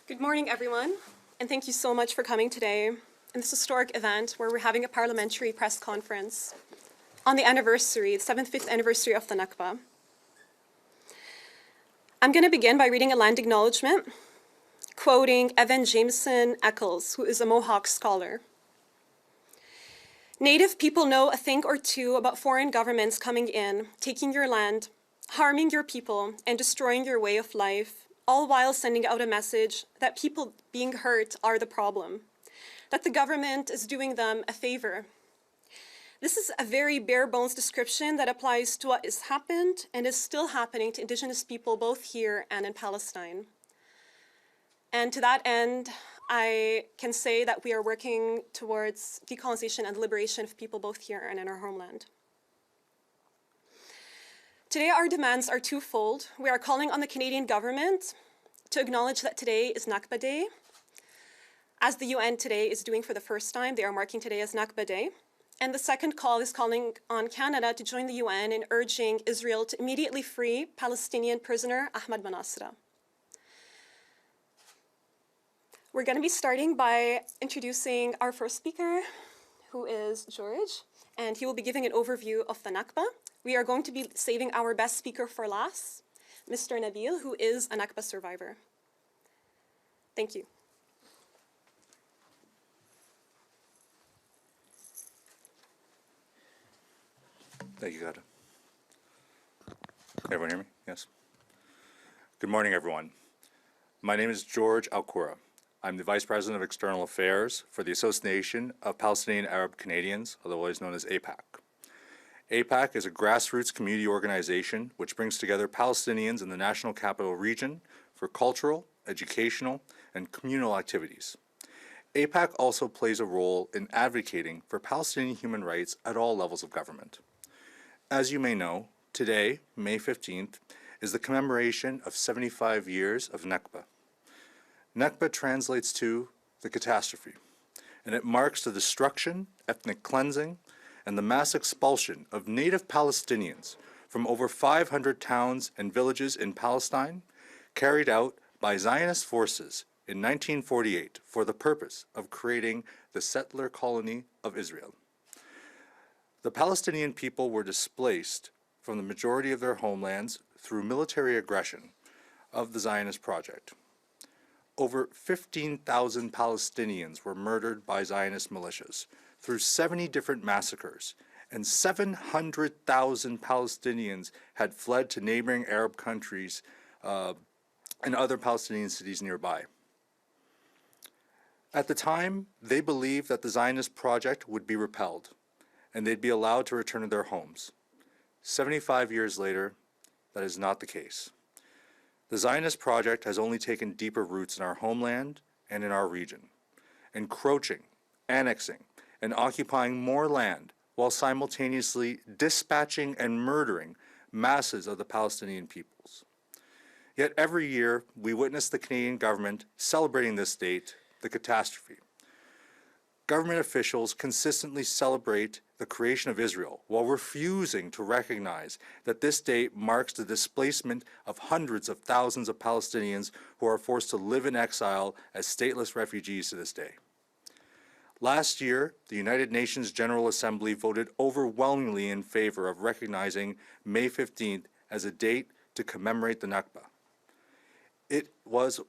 Good morning, everyone, and thank you so much for coming today in this historic event where we're having a parliamentary press conference on the anniversary, the 75th anniversary of the Nakba. I'm going to begin by reading a land acknowledgement, quoting Evan Jameson Eccles, who is a Mohawk scholar. Native people know a thing or two about foreign governments coming in, taking your land, harming your people, and destroying your way of life, all while sending out a message that people being hurt are the problem, that the government is doing them a favor. This is a very bare bones description that applies to what has happened and is still happening to Indigenous people both here and in Palestine. And to that end, I can say that we are working towards decolonization and liberation of people both here and in our homeland. Today, our demands are twofold. We are calling on the Canadian government to acknowledge that today is Nakba Day. As the UN today is doing for the first time, they are marking today as Nakba Day. And the second call is calling on Canada to join the UN in urging Israel to immediately free Palestinian prisoner Ahmad Manasra. We're going to be starting by introducing our first speaker, who is George, and he will be giving an overview of the Nakba. We are going to be saving our best speaker for last, Mr. Nabil, who is a Nakba survivor. Thank you. Thank you, Ghada. Everyone hear me? Yes. Good morning, everyone. My name is George Al-Koura. I'm the Vice President of External Affairs for the Association of Palestinian Arab Canadians, otherwise known as APAC. APAC is a grassroots community organization which brings together Palestinians in the National Capital Region for cultural, educational, and communal activities. APAC also plays a role in advocating for Palestinian human rights at all levels of government. As you may know, today, May 15th, is the commemoration of 75 years of Nakba. Nakba translates to the catastrophe, and it marks the destruction, ethnic cleansing, and the mass expulsion of native Palestinians from over 500 towns and villages in Palestine, carried out by Zionist forces in 1948 for the purpose of creating the settler colony of Israel. The Palestinian people were displaced from the majority of their homelands through military aggression of the Zionist project. Over 15,000 Palestinians were murdered by Zionist militias through 70 different massacres, and 700,000 Palestinians had fled to neighboring Arab countries and other Palestinian cities nearby. At the time, they believed that the Zionist project would be repelled, and they'd be allowed to return to their homes. 75 years later, that is not the case. The Zionist project has only taken deeper roots in our homeland and in our region, encroaching, annexing, and occupying more land while simultaneously dispatching and murdering masses of the Palestinian peoples. Yet every year, we witness the Canadian government celebrating this date, the catastrophe. Government officials consistently celebrate the creation of Israel while refusing to recognize that this date marks the displacement of hundreds of thousands of Palestinians who are forced to live in exile as stateless refugees to this day. Last year, the United Nations General Assembly voted overwhelmingly in favor of recognizing May 15th as a date to commemorate the Nakba. It was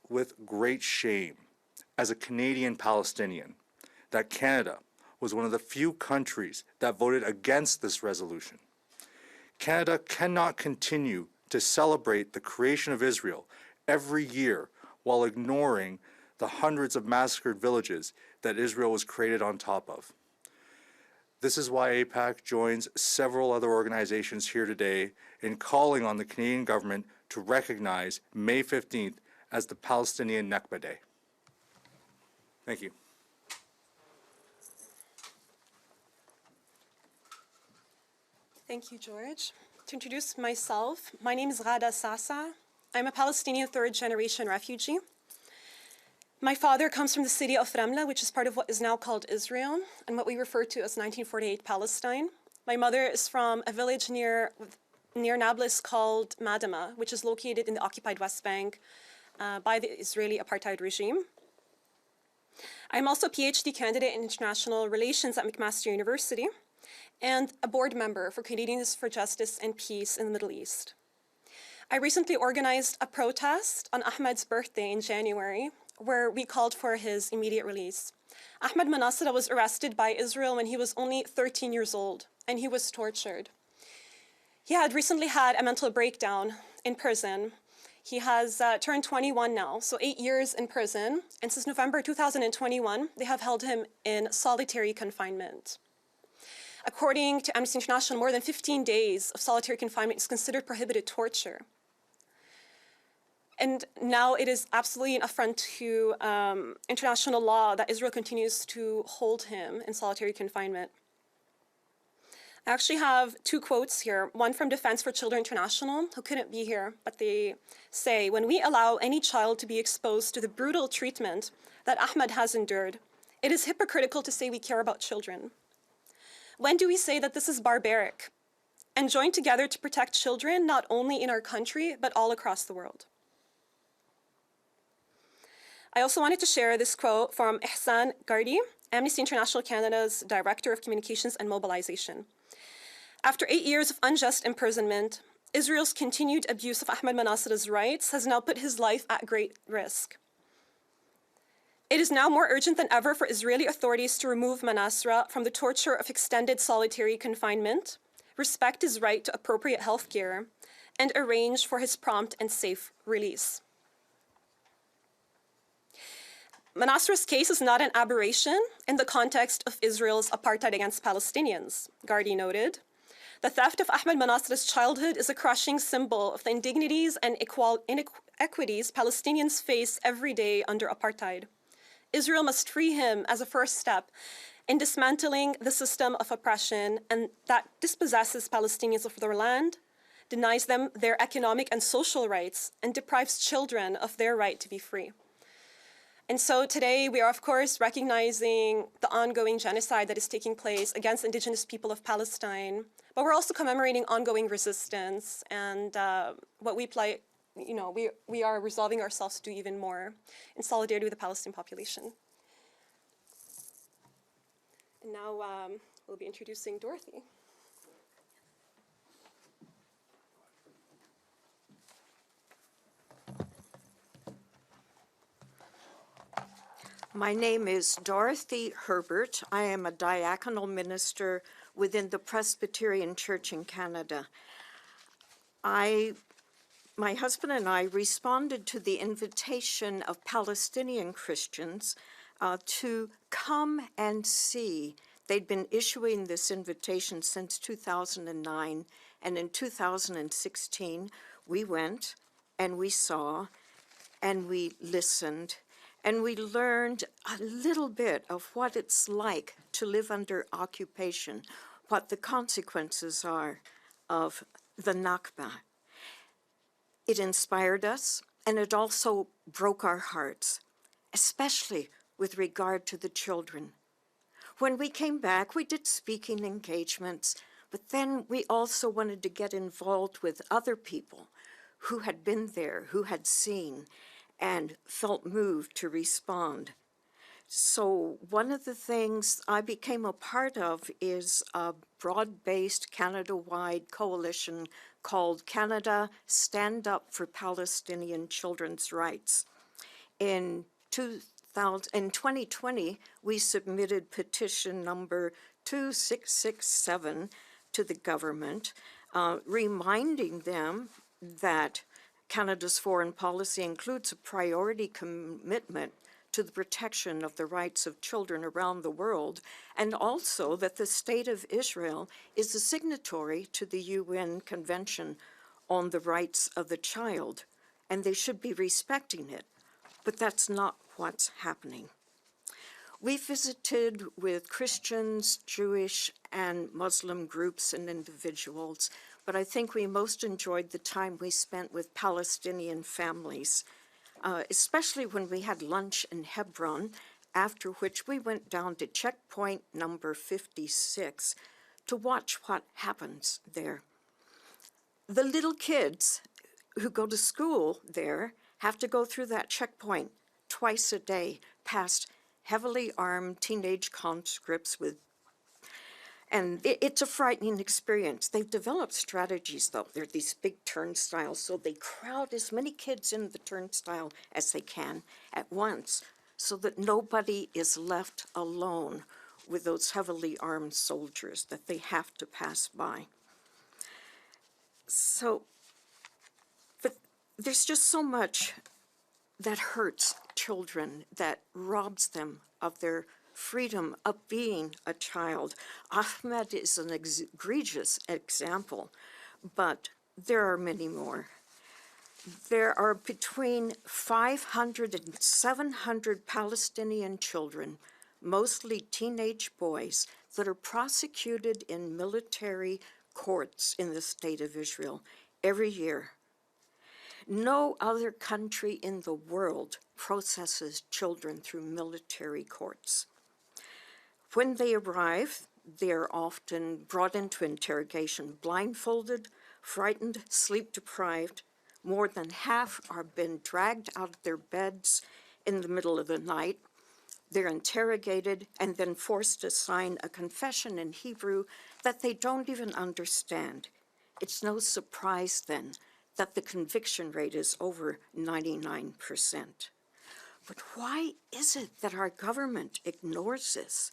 with great shame, as a Canadian Palestinian, that Canada was one of the few countries that voted against this resolution. Canada cannot continue to celebrate the creation of Israel every year while ignoring the hundreds of massacred villages that Israel was created on top of. This is why APAC joins several other organizations here today in calling on the Canadian government to recognize May 15th as the Palestinian Nakba Day. Thank you. Thank you, George. To introduce myself, my name is Ghada Sasa. I'm a Palestinian third-generation refugee. My father comes from the city of Ramla, which is part of what is now called Israel, and what we refer to as 1948 Palestine. My mother is from a village near Nablus called Madama, which is located in the occupied West Bank by the Israeli apartheid regime. I'm also a PhD candidate in international relations at McMaster University and a board member for Canadians for Justice and Peace in the Middle East. I recently organized a protest on Ahmad's birthday in January, where we called for his immediate release. Ahmad Manasra was arrested by Israel when he was only 13 years old, and he was tortured. He had recently had a mental breakdown in prison. He has turned 21 now, so 8 years in prison, and since November 2021, they have held him in solitary confinement. According to Amnesty International, more than 15 days of solitary confinement is considered prohibited torture. And now it is absolutely an affront to international law that Israel continues to hold him in solitary confinement. I actually have two quotes here, one from Defense for Children International, who couldn't be here, but they say, "When we allow any child to be exposed to the brutal treatment that Ahmad has endured, it is hypocritical to say we care about children. When do we say that this is barbaric and join together to protect children not only in our country, but all across the world?" I also wanted to share this quote from Ihsan Gardi, Amnesty International Canada's Director of Communications and Mobilization. "After 8 years of unjust imprisonment, Israel's continued abuse of Ahmad Manasra's rights has now put his life at great risk. It is now more urgent than ever for Israeli authorities to remove Manasra from the torture of extended solitary confinement, respect his right to appropriate health care, and arrange for his prompt and safe release." Manasra's case is not an aberration in the context of Israel's apartheid against Palestinians, Gardi noted. "The theft of Ahmad Manasra's childhood is a crushing symbol of the indignities and inequities Palestinians face every day under apartheid. Israel must free him as a first step in dismantling the system of oppression and that dispossesses Palestinians of their land, denies them their economic and social rights, and deprives children of their right to be free." And so today we are, of course, recognizing the ongoing genocide that is taking place against Indigenous people of Palestine, but we're also commemorating ongoing resistance and what we are resolving ourselves to do even more in solidarity with the Palestinian population. And now we'll be introducing Dorothy. My name is Dorothy Herbert. I am a diaconal minister within the Presbyterian Church in Canada. My husband and I responded to the invitation of Palestinian Christians to come and see. They'd been issuing this invitation since 2009, and in 2016, we went and we saw and we listened. And we learned a little bit of what it's like to live under occupation, what the consequences are of the Nakba. It inspired us, and it also broke our hearts, especially with regard to the children. When we came back, we did speaking engagements, but then we also wanted to get involved with other people who had been there, who had seen, and felt moved to respond. So one of the things I became a part of is a broad-based Canada-wide coalition called Canada Stand Up for Palestinian Children's Rights. In 2020, we submitted petition number 2667 to the government, reminding them that Canada's foreign policy includes a priority commitment to the protection of the rights of children around the world, and also that the State of Israel is a signatory to the UN Convention on the Rights of the Child, and they should be respecting it. But that's not what's happening. We visited with Christians, Jewish, and Muslim groups and individuals, but I think we most enjoyed the time we spent with Palestinian families, especially when we had lunch in Hebron, after which we went down to checkpoint number 56 to watch what happens there. The little kids who go to school there have to go through that checkpoint twice a day, past heavily armed teenage conscripts and it's a frightening experience. They've developed strategies, though. There are these big turnstiles, so they crowd as many kids in the turnstile as they can at once, so that nobody is left alone with those heavily armed soldiers that they have to pass by. So, but there's just so much that hurts children, that robs them of their freedom of being a child. Ahmed is an egregious example, but there are many more. There are between 500 and 700 Palestinian children, mostly teenage boys, that are prosecuted in military courts in the state of Israel every year. No other country in the world processes children through military courts. When they arrive, they are often brought into interrogation blindfolded, frightened, sleep-deprived. More than half are been dragged out of their beds in the middle of the night. They're interrogated and then forced to sign a confession in Hebrew that they don't even understand. It's no surprise then that the conviction rate is over 99%. But why is it that our government ignores this?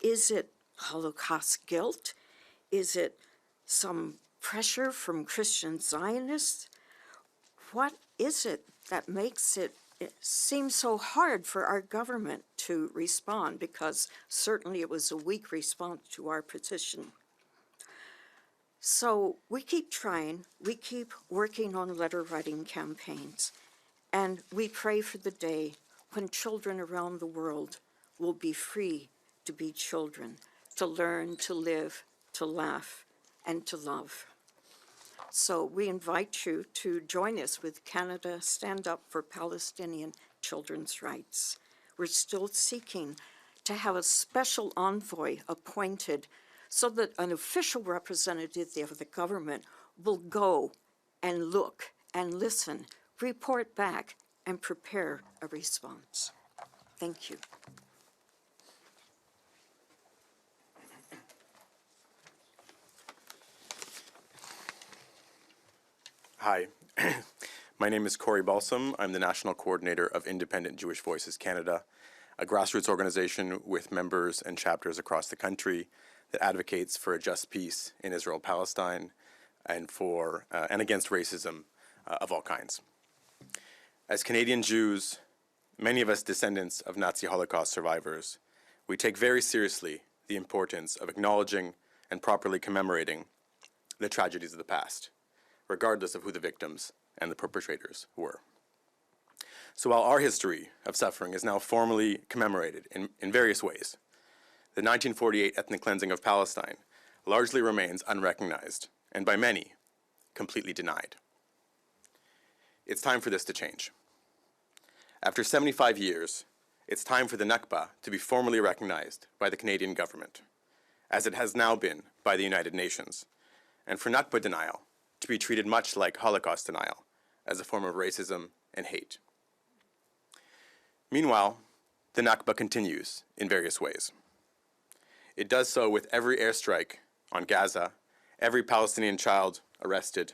Is it Holocaust guilt? Is it some pressure from Christian Zionists? What is it that makes it seem so hard for our government to respond? Because certainly it was a weak response to our petition. So we keep trying, we keep working on letter writing campaigns, and we pray for the day when children around the world will be free to be children, to learn, to live, to laugh, and to love. So we invite you to join us with Canada Stand Up for Palestinian Children's Rights. We're still seeking to have a special envoy appointed so that an official representative of the government will go and look and listen, report back, and prepare a response. Thank you. Hi, my name is Corey Balsam. I'm the National Coordinator of Independent Jewish Voices Canada, a grassroots organization with members and chapters across the country that advocates for a just peace in Israel-Palestine and and against racism of all kinds. As Canadian Jews, many of us descendants of Nazi Holocaust survivors, we take very seriously the importance of acknowledging and properly commemorating the tragedies of the past, regardless of who the victims and the perpetrators were. So while our history of suffering is now formally commemorated in various ways, the 1948 ethnic cleansing of Palestine largely remains unrecognized, and by many, completely denied. It's time for this to change. After 75 years, it's time for the Nakba to be formally recognized by the Canadian government, as it has now been by the United Nations, and for Nakba denial to be treated much like Holocaust denial, as a form of racism and hate. Meanwhile, the Nakba continues in various ways. It does so with every airstrike on Gaza, every Palestinian child arrested,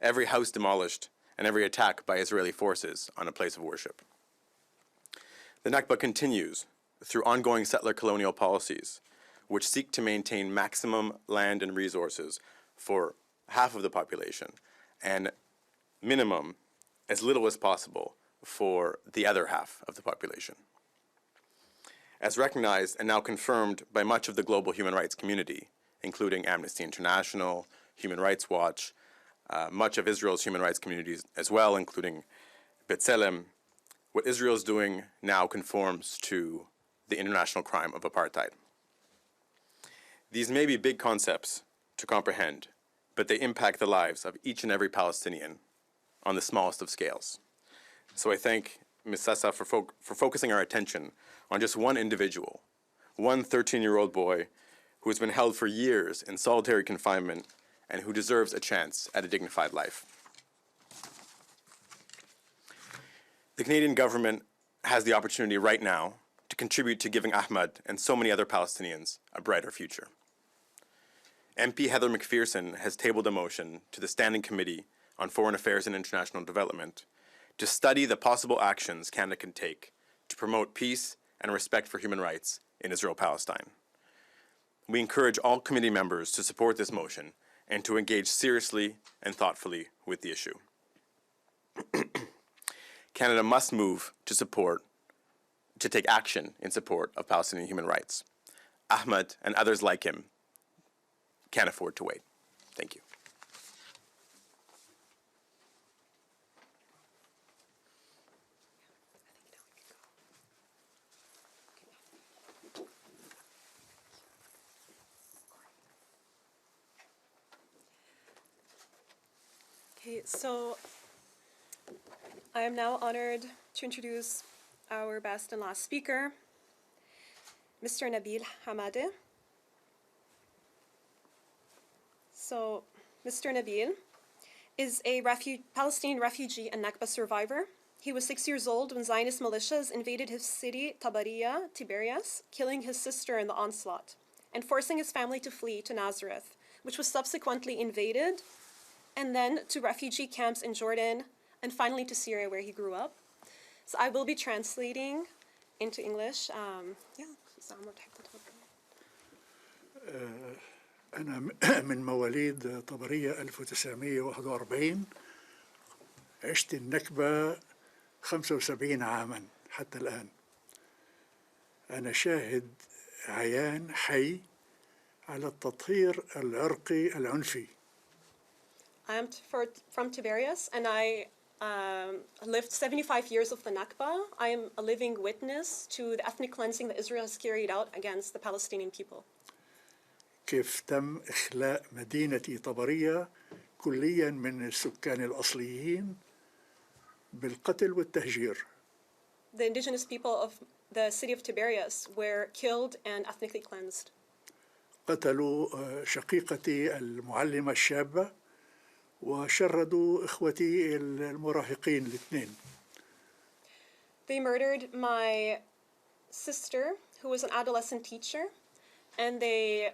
every house demolished, and every attack by Israeli forces on a place of worship. The Nakba continues through ongoing settler colonial policies, which seek to maintain maximum land and resources for half of the population, and minimum, as little as possible, for the other half of the population. As recognized and now confirmed by much of the global human rights community, including Amnesty International, Human Rights Watch, much of Israel's human rights communities as well, including B'Tselem, what Israel is doing now conforms to the international crime of apartheid. These may be big concepts to comprehend, but they impact the lives of each and every Palestinian on the smallest of scales. So I thank Ms. Sasa for focusing our attention on just one individual, one 13-year-old boy who has been held for years in solitary confinement and who deserves a chance at a dignified life. The Canadian government has the opportunity right now to contribute to giving Ahmad and so many other Palestinians a brighter future. MP Heather McPherson has tabled a motion to the Standing Committee on Foreign Affairs and International Development to study the possible actions Canada can take to promote peace and respect for human rights in Israel-Palestine. We encourage all committee members to support this motion and to engage seriously and thoughtfully with the issue. Canada must move to take action in support of Palestinian human rights. Ahmad and others like him can't afford to wait. Thank you. Okay, so I am now honored to introduce our best and last speaker, Mr. Nabil Hamadeh. So, Mr. Nabil is a Palestinian refugee and Nakba survivor. He was 6 years old when Zionist militias invaded his city, Tiberias, killing his sister in the onslaught, and forcing his family to flee to Nazareth, which was subsequently invaded, and then to refugee camps in Jordan, and finally to Syria, where he grew up. So I will be translating into English. أنا من مواليد طبرية 1941. عشت النكبة 75 عاما حتى الآن. أنا شاهد عيان حي على التطهير العرقي العنفي. I am from Tiberias, and I lived 75 years of the Nakba. I am a living witness to the ethnic cleansing that Israel has carried out against the Palestinian people. كيف تم إخلاء مدينة طبرية كلياً من السكان الأصليين بالقتل والتهجير. The indigenous people of the city of Tiberias were killed and ethnically cleansed. قتلوا شقيقتي المعلمة الشابة وشردوا إخوتي المراهقين الاثنين. They murdered my sister, who was an adolescent teacher, and they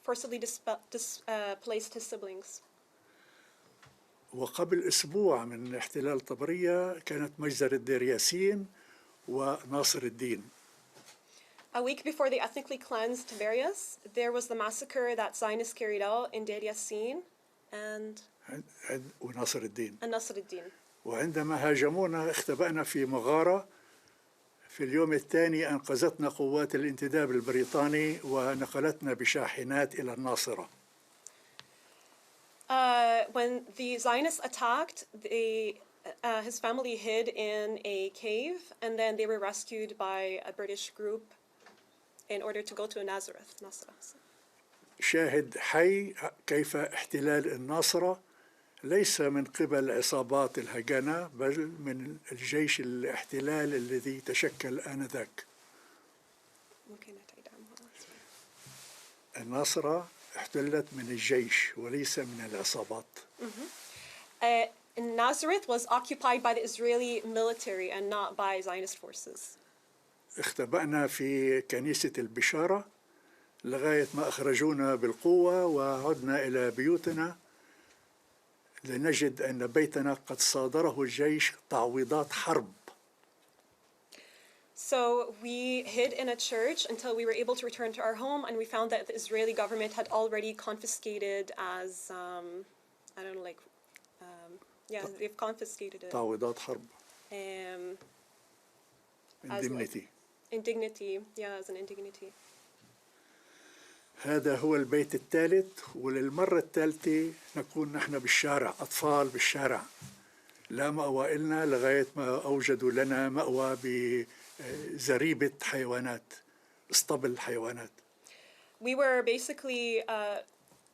forcibly displaced his siblings. وقبل أسبوع من احتلال طبرية كانت مجزرة دير ياسين وناصر الدين. A week before they ethnically cleansed Tiberias, there was the massacre that Zionists carried out in Deir Yassin and وناصر الدين. Nasr al-Din. وعندما هاجمونا اختبأنا في مغارة. في اليوم الثاني أنقذتنا قوات الانتداب البريطاني ونقلتنا بشاحنات إلى الناصرة. When the Zionists attacked, his family hid in a cave, and then they were rescued by a British group in order to go to Nazareth. شاهد حي كيف احتلال الناصرة ليس من قبل عصابات الهجنة بل من الجيش الاحتلال الذي تشكل آنذاك. الناصرة احتلت من الجيش وليس من العصابات. Nazareth was occupied by the Israeli military and not by Zionist forces. اختبأنا في كنيسة البشارة لغاية ما أخرجونا بالقوة وعدنا إلى بيوتنا لنجد أن بيتنا قد صادره الجيش تعويضات حرب. So we hid in a church until we were able to return to our home, and we found that the Israeli government had already confiscated as, they've confiscated it. تعويضات حرب. Indemnity. Indignity, as an indignity. هذا هو البيت الثالث وللمرة الثالثة نكون نحن بالشارع أطفال بالشارع لا مأوى إلنا لغاية ما أوجدوا لنا مأوى بزريبة حيوانات اسطبل حيوانات. We were basically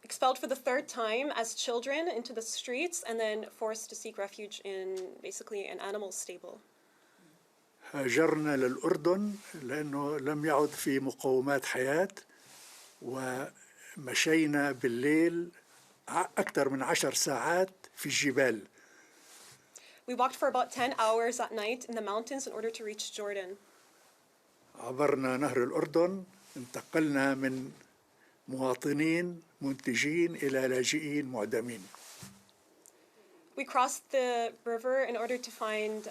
expelled for the third time as children into the streets and then forced to seek refuge in basically an animal stable. هاجرنا للأردن لأنه لم يعد في مقومات حياة ومشينا بالليل أكثر من 10 ساعات في الجبال. We walked for about 10 hours at night in the mountains in order to reach Jordan. عبرنا نهر الأردن، انتقلنا من مواطنين منتجين إلى لاجئين معدمين. We crossed the river in order to find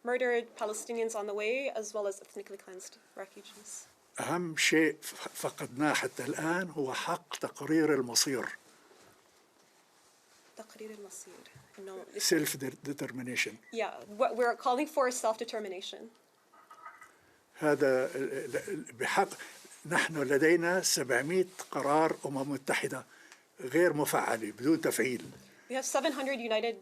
murdered Palestinians on the way, as well as ethnically cleansed refugees. أهم شيء فقدناه حتى الآن هو حق تقرير المصير. تقرير المصير. No. Self-determination. Yeah, what we're calling for is self-determination. هذا بحق. نحن لدينا 700 قرار متحدة غير مفعلة بدون تفعيل. We have 700 United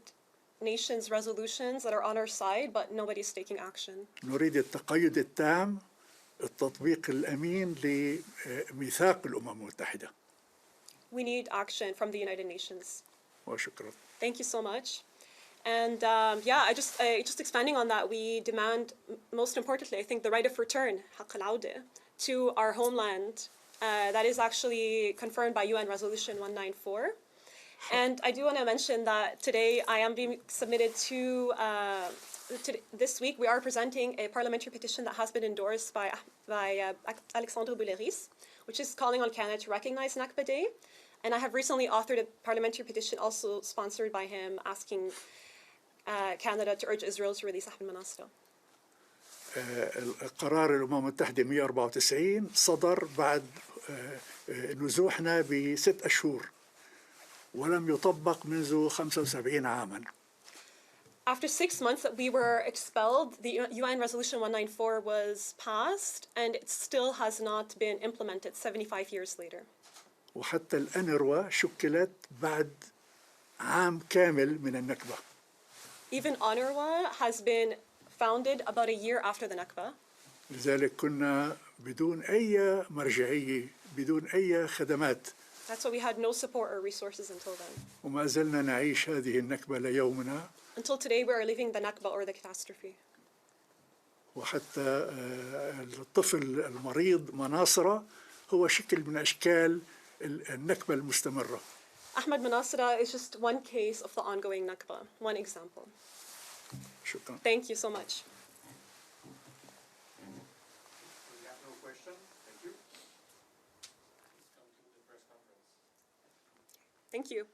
Nations resolutions that are on our side, but nobody's taking action. نريد التقيد التام، التطبيق الأمين لميثاق الأمم المتحدة. We need action from the United Nations. وشكرا. Thank you so much. And just expanding on that, we demand, most importantly, I think, the right of return, حق العودة, to our homeland. That is actually confirmed by UN Resolution 194. And I do want to mention that today I am being submitted to this week we are presenting a parliamentary petition that has been endorsed by Alexandre Bouleris, which is calling on Canada to recognize Nakba Day. And I have recently authored a parliamentary petition also sponsored by him asking Canada to urge Israel to release Ahmad Manasra. قرار الأمم المتحدة 194 صدر بعد نزوحنا ب6 أشهر ولم يطبق منذ 75 عاماً. After 6 months that we were expelled, the UN Resolution 194 was passed, and it still has not been implemented 75 years later. وحتى الأنروا شكلت بعد عام كامل من النكبة. Even UNRWA has been founded about a year after the Nakba. لذلك كنا بدون أي مرجعية، بدون أي خدمات. That's why we had no support or resources until then. وما زلنا نعيش هذه النكبة ليومنا. Until today, we are living the Nakba or the catastrophe. وحتى الطفل المريض مناصرة هو شكل من أشكال النكبة المستمرة. Ahmad Manasra is just one case of the ongoing Nakba, one example. شكرا. Thank you so much. We have no question. Thank you. Thank you.